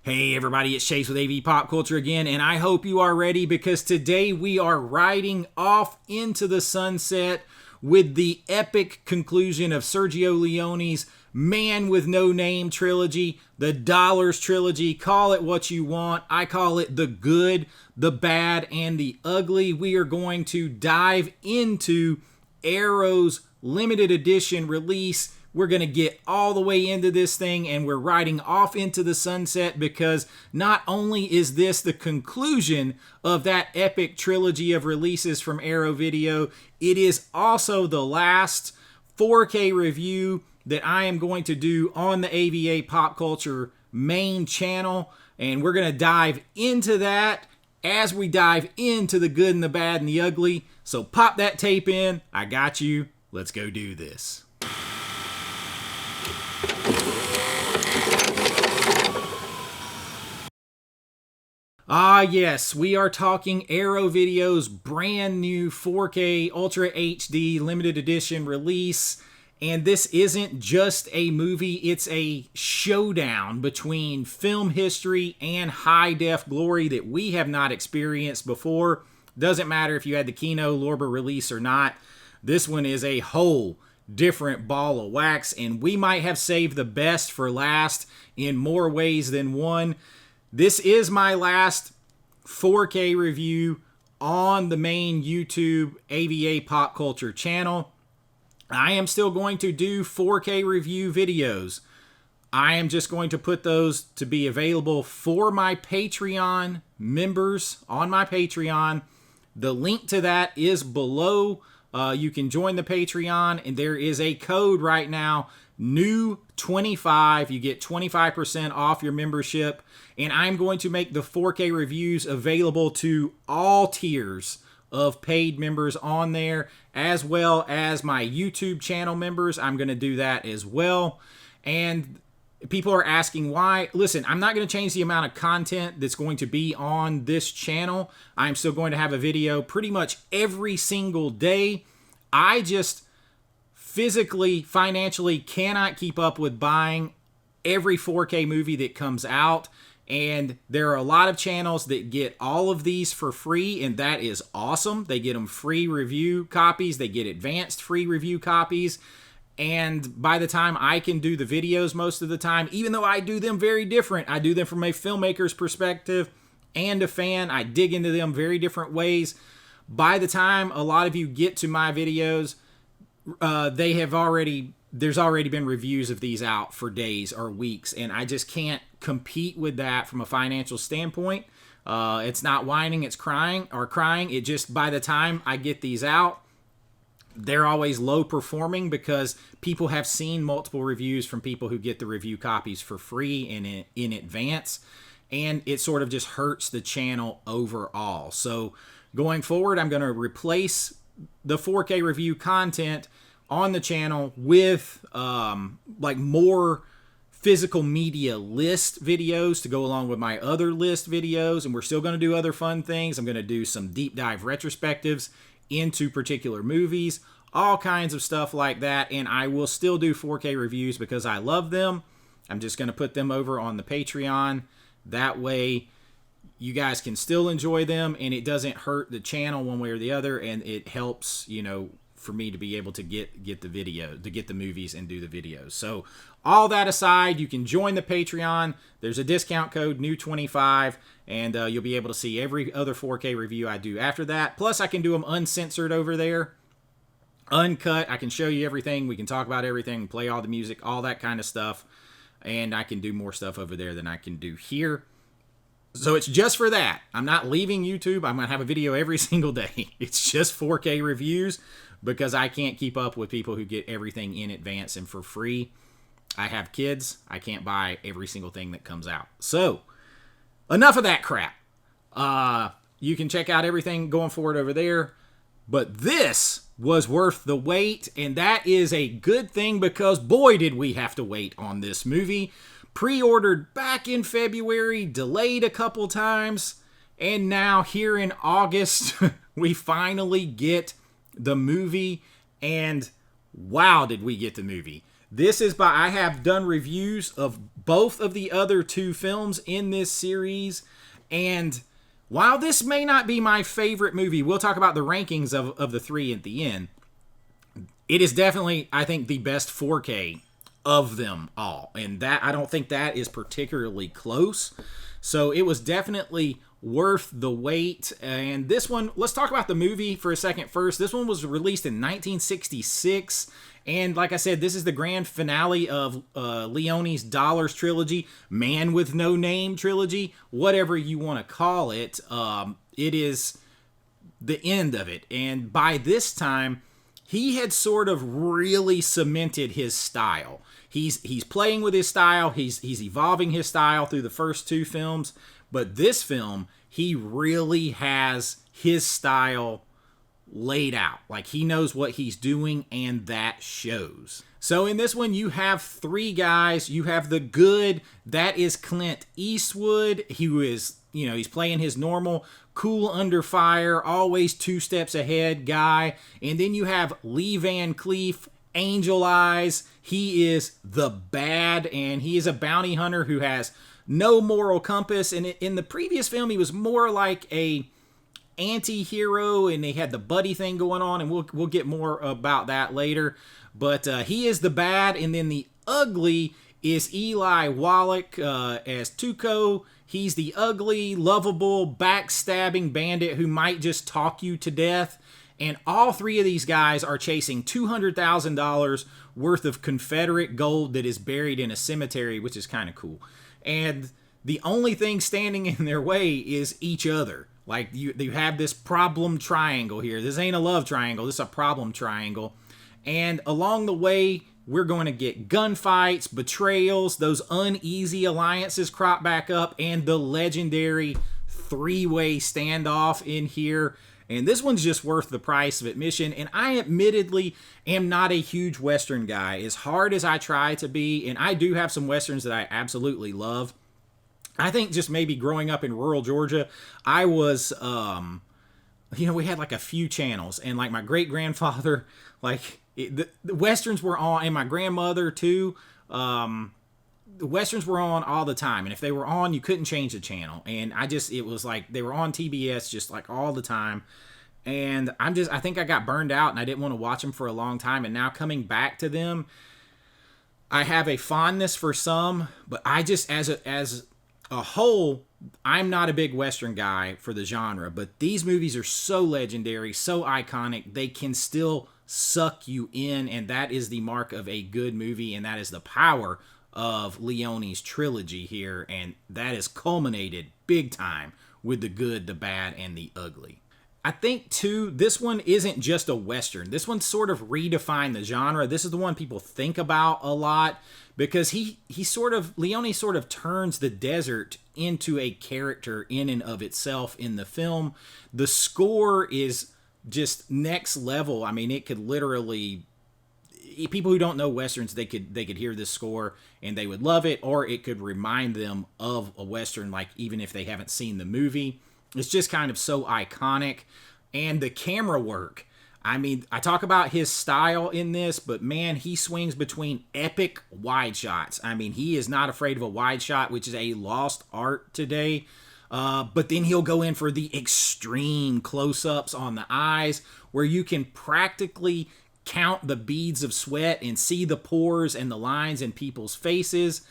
Hey everybody, it's Chase with AVA Pop Culture again, and I hope you are ready because today we are riding off into the sunset with the epic conclusion of Sergio Leone's Man with No Name trilogy, the Dollars trilogy. Call it what you want. I call it the good, the bad, and the ugly. We are going to dive into Arrow's limited edition release. We're going to get all the way into this thing, and we're riding off into the sunset because not only is this the conclusion of that epic trilogy of releases from Arrow Video, it is also the last 4K review that I am going to do on the AVA Pop Culture main channel, and we're going to dive into that as we dive into the good and the bad and the ugly. So pop that tape in. I got you. Let's go do this. Ah, yes, we are talking Arrow Video's brand new 4K Ultra HD limited edition release. And this isn't just a movie, it's a showdown between film history and high-def glory that we have not experienced before. Doesn't matter if you had the Kino Lorber release or not. This one is a whole different ball of wax, and we might have saved the best for last in more ways than one. This is my last 4K review on the main YouTube AVA Pop Culture channel. I am still going to do 4K review videos. I am just going to put those to be available for my Patreon members on my Patreon. The link to that is below. You can join the Patreon, and there is a code right now, new25. You get 25% off your membership, and I'm going to make the 4K reviews available to all tiers of paid members on there, as well as my YouTube channel members. I'm going to do that as well. And people are asking why. Listen, I'm not going to change the amount of content that's going to be on this channel. I'm still going to have a video pretty much every single day. I just physically, financially cannot keep up with buying every 4K movie that comes out. And there are a lot of channels that get all of these for free, and that is awesome. They get them free review copies. They get advanced free review copies. And by the time I can do the videos most of the time, even though I do them very different, I do them from a filmmaker's perspective and a fan. I dig into them very different ways. By the time a lot of you get to my videos, there's already been reviews of these out for days or weeks, and I just can't compete with that from a financial standpoint. It's not whining, it's crying. It just, by the time I get these out, they're always low performing because people have seen multiple reviews from people who get the review copies for free in advance, and it sort of just hurts the channel overall. So going forward, I'm going to replace the 4K review content on the channel with like more physical media list videos to go along with my other list videos, and we're still going to do other fun things. I'm going to do some deep dive retrospectives into particular movies, all kinds of stuff like that, and I will still do 4K reviews because I love them. I'm just going to put them over on the Patreon. That way you guys can still enjoy them, and it doesn't hurt the channel one way or the other, and it helps, for me to be able to get the video, to get the movies and do the videos. So all that aside, you can join the Patreon. There's a discount code, new25, and you'll be able to see every other 4K review I do after that. Plus, I can do them uncensored over there, uncut. I can show you everything. We can talk about everything, play all the music, all that kind of stuff, and I can do more stuff over there than I can do here. So it's just for that. I'm not leaving YouTube. I'm going to have a video every single day. It's just 4K reviews because I can't keep up with people who get everything in advance and for free. I have kids. I can't buy every single thing that comes out. So enough of that crap. You can check out everything going forward over there. But this was worth the wait, and that is a good thing because boy did we have to wait on this movie. Pre-ordered back in February, delayed a couple times, and now here in August, we finally get the movie, and wow, did we get the movie. I have done reviews of both of the other two films in this series, and while this may not be my favorite movie, we'll talk about the rankings of the three at the end. It is definitely, I think, the best 4K of them all, and that I don't think that is particularly close. So it was definitely worth the wait. And this one, let's talk about the movie for a second first. This one was released in 1966, and like I said, this is the grand finale of Leone's Dollars trilogy, Man with No Name trilogy, whatever you want to call it. It is the end of it, and by this time, he had sort of really cemented his style. He's playing with his style. He's evolving his style through the first two films, but this film, he really has his style laid out. Like, he knows what he's doing, and that shows. So in this one, you have three guys. You have the good, that is Clint Eastwood. He was, he's playing his normal, cool under fire, always 2 steps ahead guy. And then you have Lee Van Cleef, Angel Eyes. He is the bad, and he is a bounty hunter who has no moral compass. And in the previous film, he was more like a anti-hero, and they had the buddy thing going on, and we'll get more about that later. But he is the bad, and then the ugly is Eli Wallach as Tuco. He's the ugly, lovable, backstabbing bandit who might just talk you to death. And all three of these guys are chasing $200,000 worth of Confederate gold that is buried in a cemetery, which is kind of cool. And the only thing standing in their way is each other. Like, you have this problem triangle here. This ain't a love triangle. This is a problem triangle. And along the way, we're going to get gunfights, betrayals, those uneasy alliances crop back up, and the legendary 3-way standoff in here. And this one's just worth the price of admission. And I admittedly am not a huge Western guy, as hard as I try to be. And I do have some Westerns that I absolutely love. I think just maybe growing up in rural Georgia, I was, we had like a few channels. And like my great-grandfather, the Westerns were on, and my grandmother too. The Westerns were on all the time, and if they were on, you couldn't change the channel. And it was like they were on TBS just like all the time. And I think I got burned out, and I didn't want to watch them for a long time. And now coming back to them, I have a fondness for some, but I just as a whole, I'm not a big Western guy for the genre. But these movies are so legendary, so iconic, they can still suck you in, and that is the mark of a good movie, and that is the power of Leone's trilogy here, and that is culminated big time with the good, the bad, and the ugly. I think, too, this one isn't just a Western. This one sort of redefined the genre. This is the one people think about a lot, because Leone sort of turns the desert into a character in and of itself in the film. The score is just next level. I mean, it could literally, people who don't know Westerns, they could hear this score and they would love it, or it could remind them of a Western, like even if they haven't seen the movie. It's just kind of so iconic. And the camera work, I mean, I talk about his style in this, but man, he swings between epic wide shots. I mean, he is not afraid of a wide shot, which is a lost art today. But then he'll go in for the extreme close-ups on the eyes, where you can practically count the beads of sweat and see the pores and the lines in people's faces.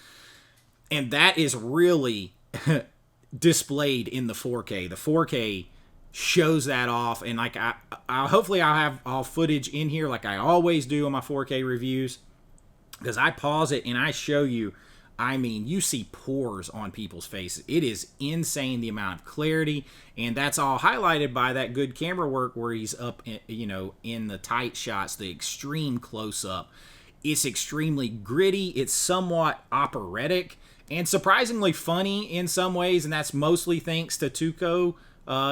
And that is really displayed in the 4K. The 4K shows that off, and like hopefully I'll have all footage in here like I always do on my 4K reviews, because I pause it and I show you. I mean, you see pores on people's faces. It is insane, the amount of clarity, and that's all highlighted by that good camera work where he's up, in the tight shots, the extreme close-up. It's extremely gritty. It's somewhat operatic and surprisingly funny in some ways, and that's mostly thanks to Tuco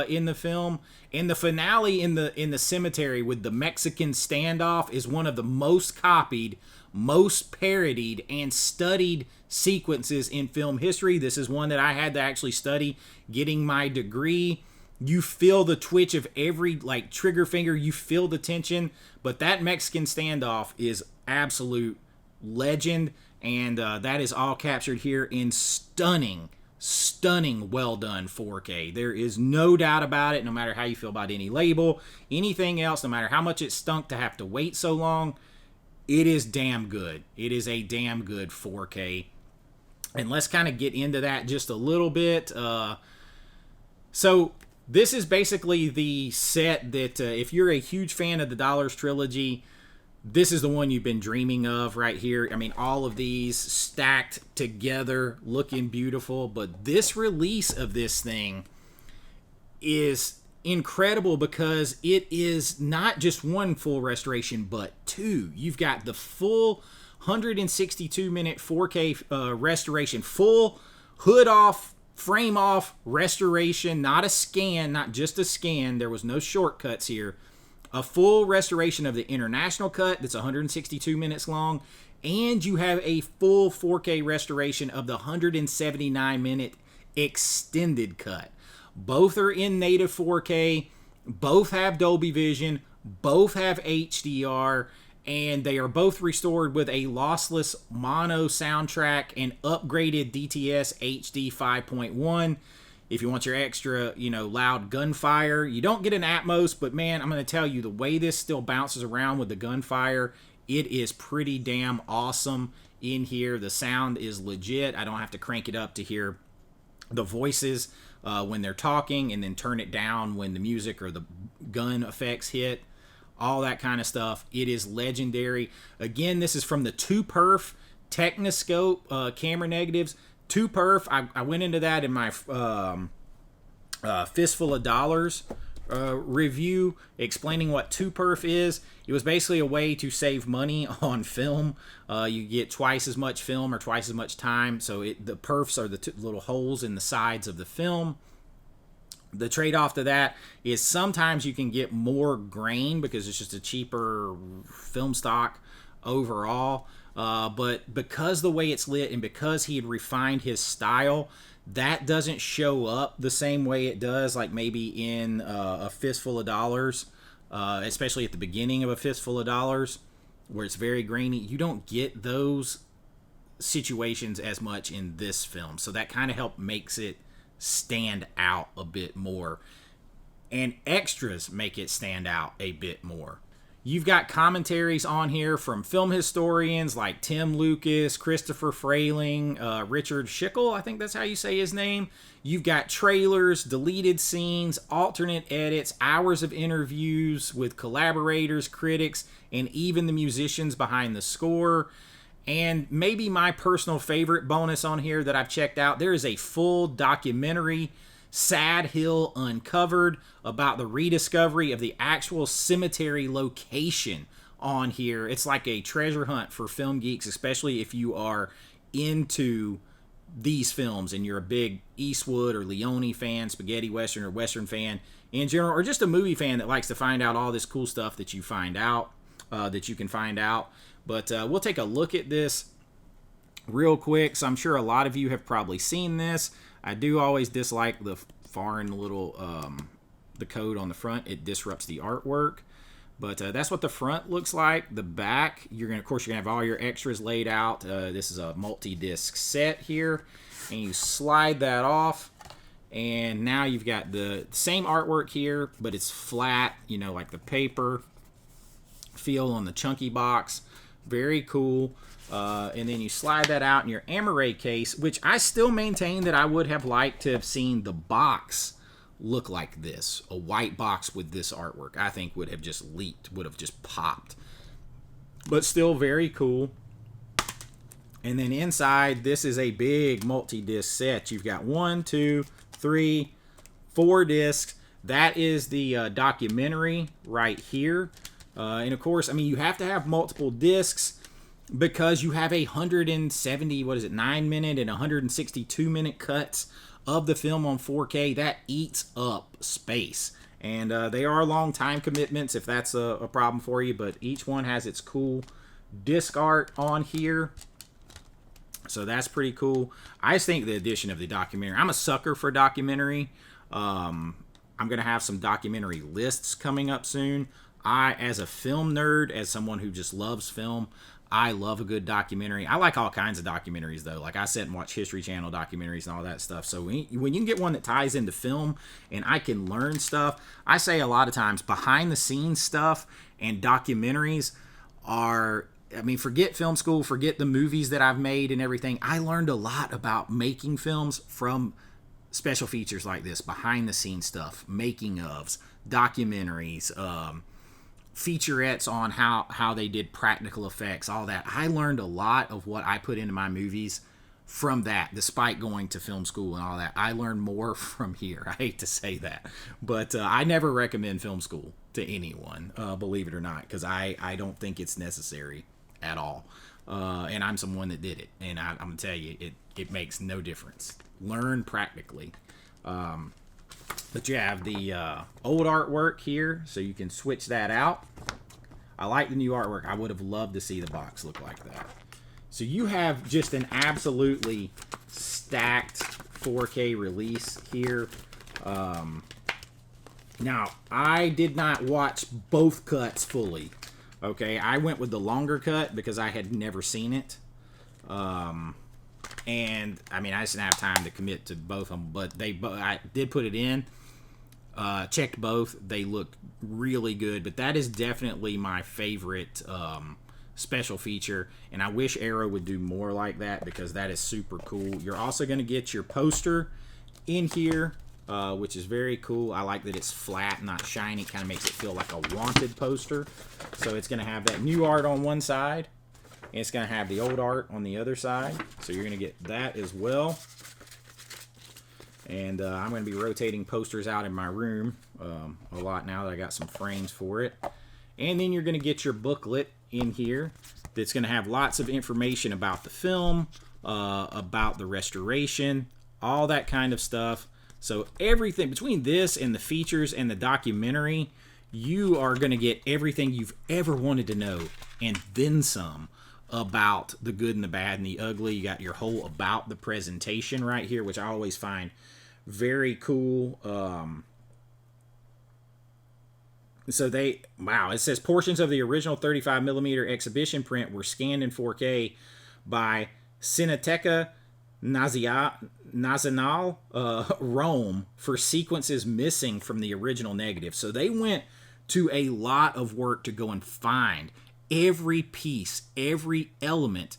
in the film. And the finale in the cemetery with the Mexican standoff is one of the most copied, most parodied, and studied sequences in film history. This is one that I had to actually study getting my degree. You feel the twitch of every trigger finger. You feel the tension. But that Mexican standoff is absolute legend, and that is all captured here in stunning, well done 4K. There is no doubt about it. No matter how you feel about any label, anything else, no matter how much it stunk to have to wait so long, it is damn good. It is a damn good 4K. And let's kind of get into that just a little bit. So this is basically the set that if you're a huge fan of the Dollars Trilogy, this is the one you've been dreaming of right here. I mean, all of these stacked together, looking beautiful. But this release of this thing is incredible because it is not just one full restoration, but two. You've got the full 162-minute 4K restoration, full hood off, frame off restoration, not a scan, not just a scan. There was no shortcuts here. A full restoration of the international cut that's 162 minutes long, and you have a full 4K restoration of the 179-minute extended cut. Both are in native 4K, both have Dolby Vision, both have HDR, and they are both restored with a lossless mono soundtrack and upgraded DTS HD 5.1. If you want your extra, loud gunfire, you don't get an Atmos, but man, I'm going to tell you, the way this still bounces around with the gunfire, it is pretty damn awesome in here. The sound is legit. I don't have to crank it up to hear the voices when they're talking, and then turn it down when the music or the gun effects hit. All that kind of stuff. It is legendary. Again, this is from the 2perf Technoscope camera negatives. 2perf, I went into that in my Fistful of Dollars review, explaining what 2perf is. It was basically a way to save money on film. You get twice as much film or twice as much time. So the perfs are the little holes in the sides of the film. The trade-off to that is sometimes you can get more grain because it's just a cheaper film stock overall. But because the way it's lit and because he had refined his style, that doesn't show up the same way it does like maybe in a Fistful of Dollars, especially at the beginning of a Fistful of Dollars where it's very grainy. You don't get those situations as much in this film. So that kind of makes it stand out a bit more. And extras make it stand out a bit more. You've got commentaries on here from film historians like Tim Lucas, Christopher Frayling, Richard Schickel, I think that's how you say his name. You've got trailers, deleted scenes, alternate edits, hours of interviews with collaborators, critics, and even the musicians behind the score. And maybe my personal favorite bonus on here that I've checked out, there is a full documentary, Sad Hill Uncovered, about the rediscovery of the actual cemetery location on here. It's like a treasure hunt for film geeks, especially if you are into these films and you're a big Eastwood or Leone fan, spaghetti western or western fan in general, or just a movie fan that likes to find out all this cool stuff that you find out, that you can find out. But we'll take a look at this real quick. So I'm sure a lot of you have probably seen this. I do always dislike the foreign little, the code on the front. It disrupts the artwork. But that's what the front looks like. The back, of course, you're going to have all your extras laid out. This is a multi-disc set here. And you slide that off. And now you've got the same artwork here, but it's flat, like the paper feel on the chunky box. Very cool. And then you slide that out in your Amaray case, which I still maintain that I would have liked to have seen the box look like this. A white box with this artwork, I think would have just leaked, would have just popped. But still very cool. And then inside, this is a big multi-disc set. You've got 1, 2, 3, 4 discs. That is the documentary right here. And of course, you have to have multiple discs because you have 9-minute and 162-minute cuts of the film on 4K. That eats up space. And they are long time commitments if that's a problem for you, but each one has its cool disc art on here. So that's pretty cool. I just think the addition of the documentary, I'm a sucker for documentary. I'm going to have some documentary lists coming up soon. I, as a film nerd, as someone who just loves film, I love a good documentary. I like all kinds of documentaries, though. Like, I sit and watch History Channel documentaries and all that stuff. So when you can get one that ties into film and I can learn stuff, I say a lot of times behind the scenes stuff and documentaries are, I mean, forget film school, forget the movies that I've made and everything. I learned a lot about making films from special features like this, behind the scenes stuff, making ofs, documentaries, featurettes on how they did practical effects, all that. I learned a lot of what I put into my movies from that, despite going to film school and all that. I learned more from here. I hate to say that, but I never recommend film school to anyone, believe it or not, because I don't think it's necessary at all. And I'm someone that did it, and I'm gonna tell you, it makes no difference. Learn practically. But you have the old artwork here, so you can switch that out. I like the new artwork. I would have loved to see the box look like that. So you have just an absolutely stacked 4K release here. Now, I did not watch both cuts fully. Okay, I went with the longer cut because I had never seen it. And I mean, I just didn't have time to commit to both of them, but I did put it in. Checked both. They look really good, but that is definitely my favorite special feature, and I wish Arrow would do more like that because that is super cool. You're also going to get your poster in here, which is very cool. I like that it's flat, not shiny. Kind of makes it feel like a wanted poster. So it's going to have that new art on one side, and it's going to have the old art on the other side. So you're going to get that as well. And I'm going to be rotating posters out in my room a lot now that I got some frames for it. And then you're going to get your booklet in here that's going to have lots of information about the film, about the restoration, all that kind of stuff. So everything between this and the features and the documentary, you are going to get everything you've ever wanted to know and then some about the good and the bad and the ugly. You got your whole about the presentation right here, which I always find very cool. So it says portions of the original 35mm exhibition print were scanned in 4K by Cineteca Nazionale, Rome, for sequences missing from the original negative. So they went to a lot of work to go and find every piece, every element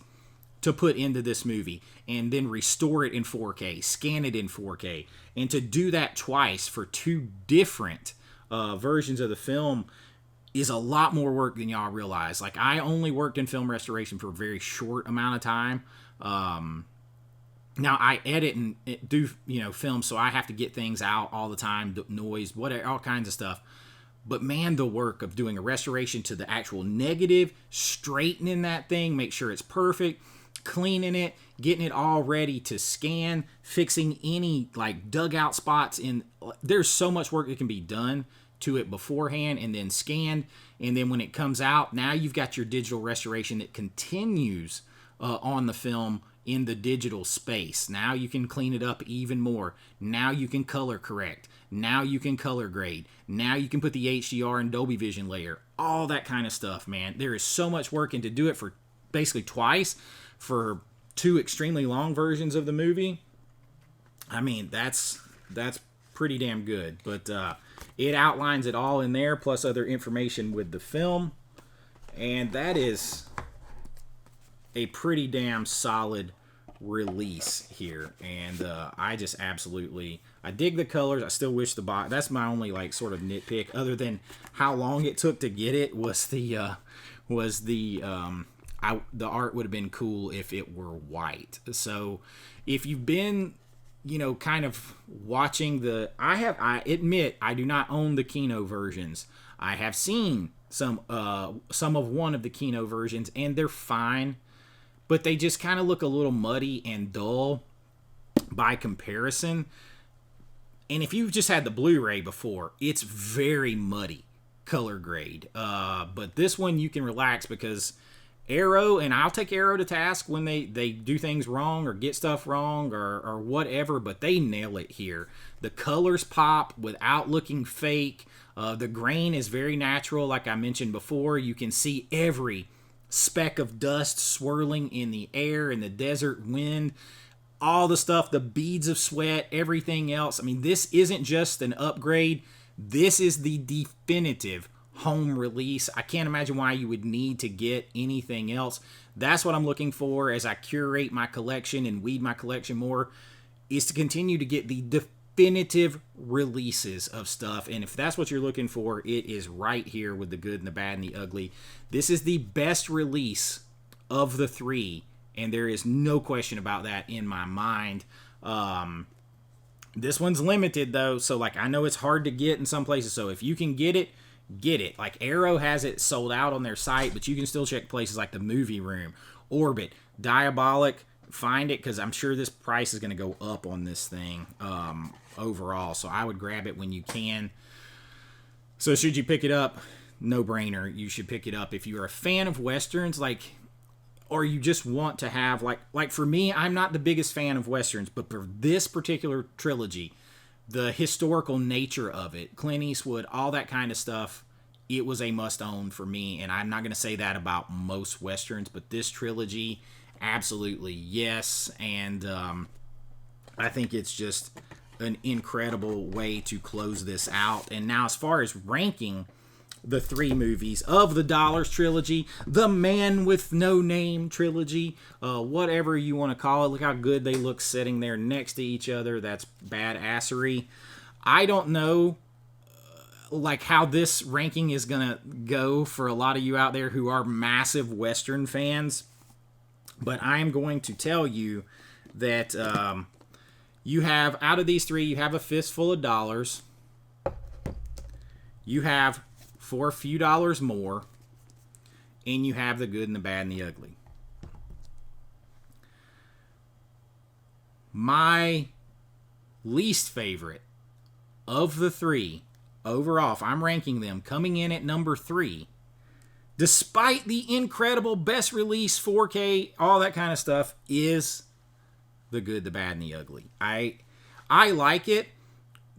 to put into this movie and then restore it in 4K, scan it in 4K. And to do that twice for two different versions of the film is a lot more work than y'all realize. Like, I only worked in film restoration for a very short amount of time. Now I edit and do, film, so I have to get things out all the time, noise, whatever, all kinds of stuff. But man, the work of doing a restoration to the actual negative, straightening that thing, make sure it's perfect, cleaning it, getting it all ready to scan, fixing any like dugout spots in. There's so much work that can be done to it beforehand and then scanned, and then when it comes out, now you've got your digital restoration that continues on the film in the digital space. Now you can clean it up even more. Now you can color correct. Now you can color grade. Now you can put the HDR and Dolby Vision layer. All that kind of stuff, man. There is so much work, and to do it for basically twice for two extremely long versions of the movie, I mean, that's pretty damn good. But it outlines it all in there, plus other information with the film. And that is a pretty damn solid release here. And I just absolutely, I dig the colors. I still wish the box, that's my only like sort of nitpick, other than how long it took to get it, was the art would have been cool if it were white. So if you've been, kind of watching I admit I do not own the Kino versions. I have seen some of one of the Kino versions, and they're fine, but they just kind of look a little muddy and dull by comparison. And if you've just had the Blu-ray before, it's very muddy color grade. But this one you can relax, because Arrow, and I'll take Arrow to task when they do things wrong or get stuff wrong or whatever, but they nail it here. The colors pop without looking fake. The grain is very natural, like I mentioned before. You can see every speck of dust swirling in the air and the desert wind, all the stuff, the beads of sweat, everything else. I mean, this isn't just an upgrade. This is the definitive home release. I can't imagine why you would need to get anything else. That's what I'm looking for as I curate my collection and weed my collection more, is to continue to get the definitive releases of stuff. And if that's what you're looking for, it is right here with the good and the bad and the ugly. This is the best release of the three, and there is no question about that in my mind. This one's limited though, so like I know it's hard to get in some places. So if you can get it, get it. Like Arrow has it sold out on their site, but you can still check places like the Movie Room, Orbit, Diabolic. Find it, because I'm sure this price is going to go up on this thing overall. So I would grab it when you can. So should you pick it up? No brainer. You should pick it up if you're a fan of Westerns, or you just want to have, like for me, I'm not the biggest fan of Westerns, but for this particular trilogy, the historical nature of it, Clint Eastwood, all that kind of stuff, it was a must-own for me. And I'm not going to say that about most Westerns, but this trilogy, absolutely yes. And I think it's just an incredible way to close this out. And now as far as ranking the three movies of the Dollars trilogy, the Man with No Name trilogy, whatever you want to call it, look how good they look sitting there next to each other. That's badassery. I don't know like how this ranking is gonna go for a lot of you out there who are massive Western fans, but I am going to tell you that you have, out of these three, you have A Fistful of Dollars, you have For a Few Dollars More, and you have The Good and the Bad and the Ugly. My least favorite of the three, overall, if I'm ranking them, coming in at number 3, despite the incredible best release, 4K, all that kind of stuff, is The Good, the Bad, and the Ugly. I like it,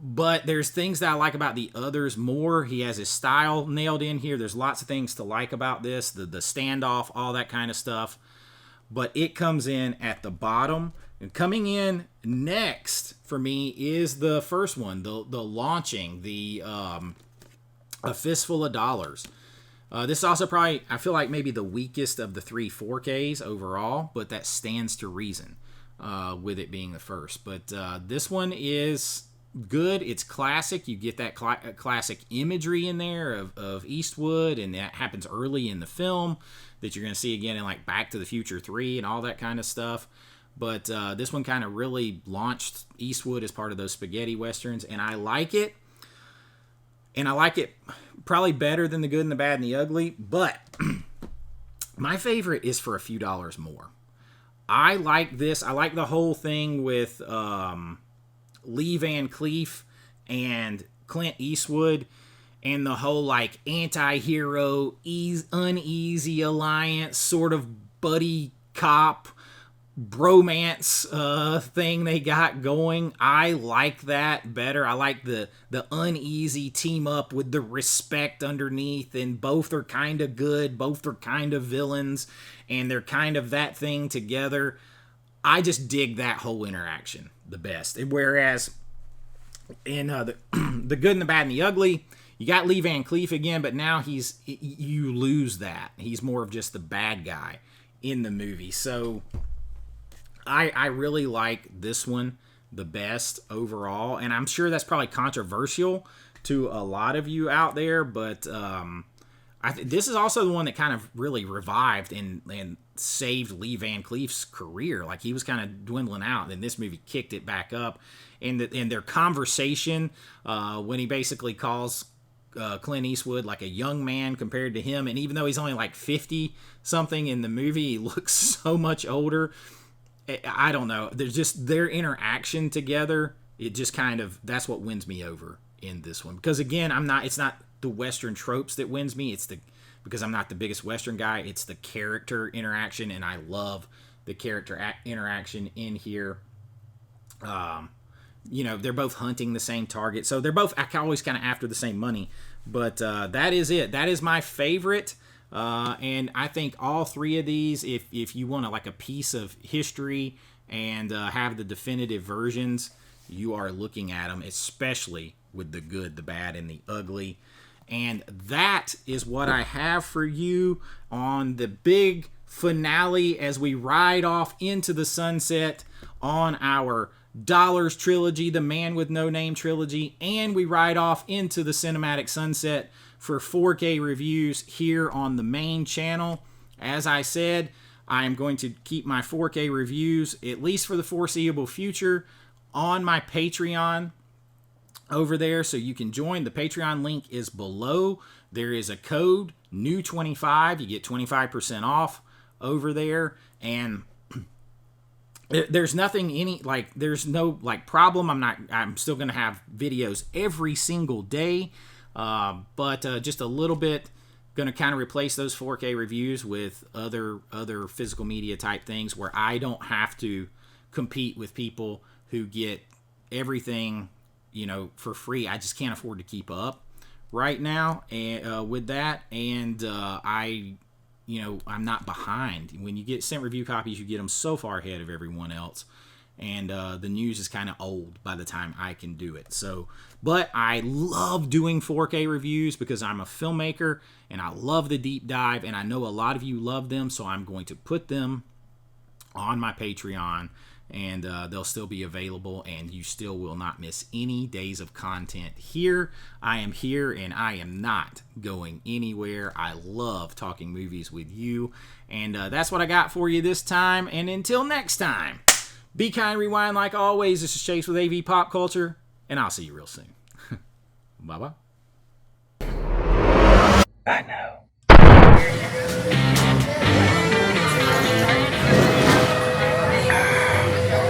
but there's things that I like about the others more. He has his style nailed in here. There's lots of things to like about this, the standoff, all that kind of stuff. But it comes in at the bottom. And coming in next for me is the first one, the launching, A Fistful of Dollars. This is also probably, I feel like, maybe the weakest of the 3 4Ks overall, but that stands to reason with it being the first. But this one is good. It's classic. You get that classic imagery in there of Eastwood, and that happens early in the film that you're going to see again in like Back to the Future 3 and all that kind of stuff. But this one kind of really launched Eastwood as part of those spaghetti westerns, and I like it. And I like it probably better than The Good and the Bad and the Ugly, but my favorite is For a Few Dollars More. I like this. I like the whole thing with Lee Van Cleef and Clint Eastwood and the whole like anti-hero, uneasy alliance, sort of buddy cop bromance thing they got going. I like that better. I like the uneasy team up with the respect underneath, and both are kind of good, both are kind of villains, and they're kind of that thing together. I just dig that whole interaction the best. Whereas in the Good and the Bad and the Ugly, you got Lee Van Cleef again, but now you lose that. He's more of just the bad guy in the movie. So I really like this one the best overall, and I'm sure that's probably controversial to a lot of you out there, but this is also the one that kind of really revived and saved Lee Van Cleef's career. Like, he was kind of dwindling out, and this movie kicked it back up. And their conversation when he basically calls Clint Eastwood like a young man compared to him, and even though he's only like 50 something in the movie, he looks so much older. I don't know. There's just their interaction together. It just kind of, that's what wins me over in this one. Because again, it's not the Western tropes that wins me. Because I'm not the biggest Western guy. It's the character interaction, and I love the character interaction in here. They're both hunting the same target, so they're both always kind of after the same money. But that is it. That is my favorite And I think all three of these, if you want a piece of history and have the definitive versions, you are looking at them, especially with the good, the bad, and the ugly. And that is what I have for you on the big finale as we ride off into the sunset on our Dollars trilogy, the Man with No Name trilogy, and we ride off into the cinematic sunset for 4K reviews here on the main channel. As I said, I am going to keep my 4K reviews, at least for the foreseeable future, on my Patreon over there, so you can join. The Patreon link is below. There is a code, NEW25. You get 25% off over there, and there's nothing there's no problem. I'm still going to have videos every single day, but just a little bit going to kind of replace those 4K reviews with other physical media type things where I don't have to compete with people who get everything, for free. I just can't afford to keep up right now with that, and I'm not behind. When you get sent review copies, you get them so far ahead of everyone else, and the news is kind of old by the time I can do it. But I love doing 4K reviews because I'm a filmmaker and I love the deep dive, and I know a lot of you love them, so I'm going to put them on my Patreon, and they'll still be available, and you still will not miss any days of content here. I am here, and I am not going anywhere. I love talking movies with you, and that's what I got for you this time. And until next time, be kind, rewind like always. This is Chase with AV Pop Culture, and I'll see you real soon. Bye-bye. I know.